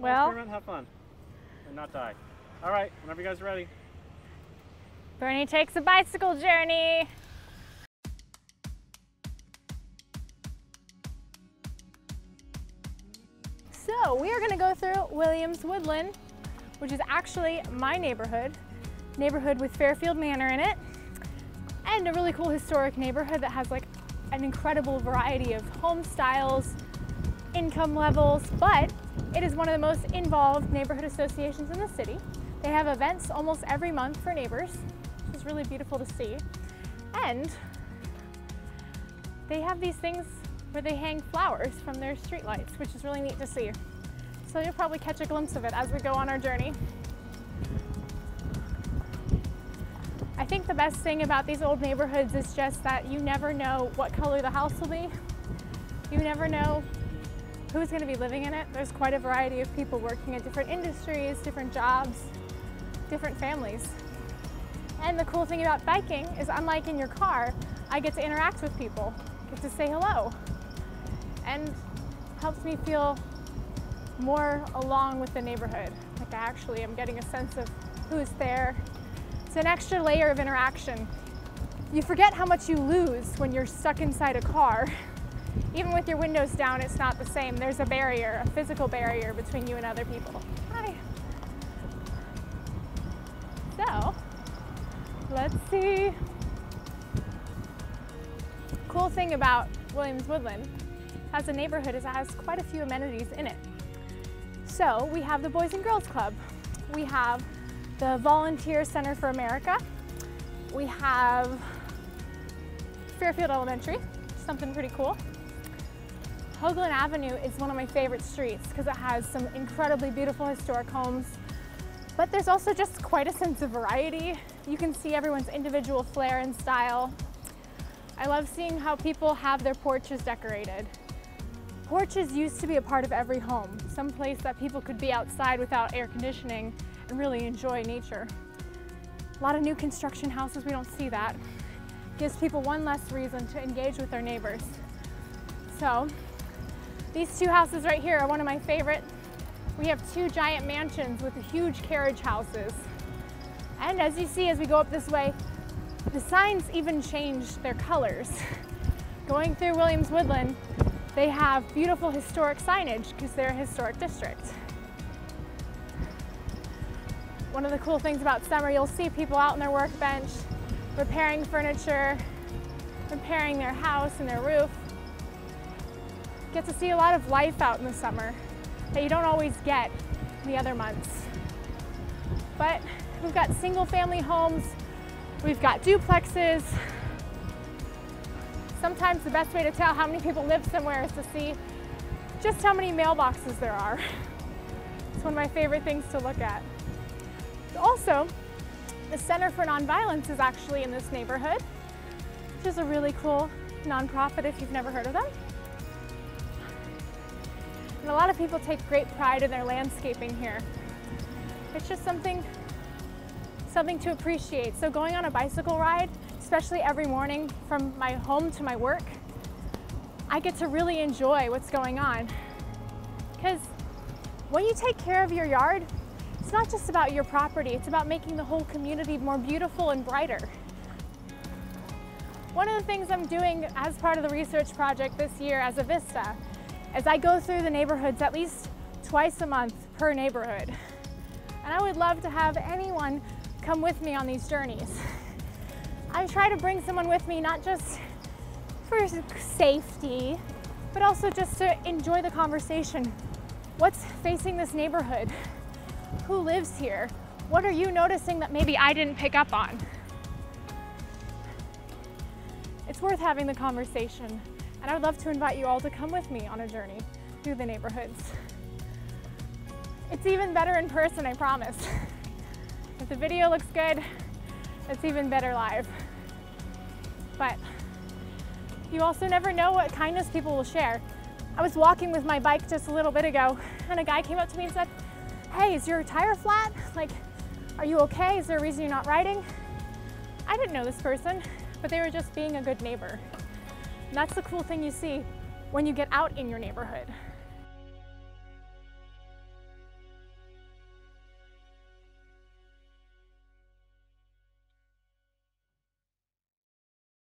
Well, experiment, have fun, and not die. All right, whenever you guys are ready. Bernie takes a bicycle journey. So we are going to go through Williams-Woodland, which is actually my neighborhood with Fairfield Manor in it, and a really cool historic neighborhood that has like an incredible variety of home styles, income levels, but it is one of the most involved neighborhood associations in the city. They have events almost every month for neighbors, which is really beautiful to see. And they have these things where they hang flowers from their streetlights, which is really neat to see. So you'll probably catch a glimpse of it as we go on our journey. I think the best thing about these old neighborhoods is just that you never know what color the house will be. You never know who's going to be living in it. There's quite a variety of people working in different industries, different jobs, different families. And the cool thing about biking is, unlike in your car, I get to interact with people, get to say hello, and helps me feel more along with the neighborhood. Like I actually am getting a sense of who's there. It's an extra layer of interaction. You forget how much you lose when you're stuck inside a car. Even with your windows down, it's not the same. There's a barrier, a physical barrier between you and other people. Hi. So, let's see. Cool thing about Williams-Woodland as a neighborhood is it has quite a few amenities in it. So we have the Boys and Girls Club. We have the Volunteer Center for America. We have Fairfield Elementary, something pretty cool. Hoagland Avenue is one of my favorite streets because it has some incredibly beautiful historic homes, but there's also just quite a sense of variety. You can see everyone's individual flair and style. I love seeing how people have their porches decorated. Porches used to be a part of every home, some place that people could be outside without air conditioning and really enjoy nature. A lot of new construction houses, we don't see that. Gives people one less reason to engage with their neighbors. So, these two houses right here are one of my favorite. We have two giant mansions with huge carriage houses. And as you see, as we go up this way, the signs even changed their colors. Going through Williams-Woodland, they have beautiful historic signage because they're a historic district. One of the cool things about summer, you'll see people out on their workbench, repairing furniture, repairing their house and their roof. Get to see a lot of life out in the summer that you don't always get in the other months. But we've got single family homes, we've got duplexes. Sometimes the best way to tell how many people live somewhere is to see just how many mailboxes there are. It's one of my favorite things to look at. Also, the Center for Nonviolence is actually in this neighborhood, which is a really cool nonprofit if you've never heard of them. And a lot of people take great pride in their landscaping here. It's just something to appreciate. So going on a bicycle ride, especially every morning from my home to my work, I get to really enjoy what's going on. Because when you take care of your yard, it's not just about your property, it's about making the whole community more beautiful and brighter. One of the things I'm doing as part of the research project this year as a Vista is I go through the neighborhoods at least twice a month per neighborhood. And I would love to have anyone come with me on these journeys. I try to bring someone with me, not just for safety, but also just to enjoy the conversation. What's facing this neighborhood? Who lives here? What are you noticing that maybe I didn't pick up on? It's worth having the conversation, and I would love to invite you all to come with me on a journey through the neighborhoods. It's even better in person, I promise. If the video looks good, it's even better live. But you also never know what kindness people will share. I was walking with my bike just a little bit ago, and a guy came up to me and said, "Hey, is your tire flat? Like, are you okay? Is there a reason you're not riding?" I didn't know this person, but they were just being a good neighbor. And that's the cool thing you see when you get out in your neighborhood.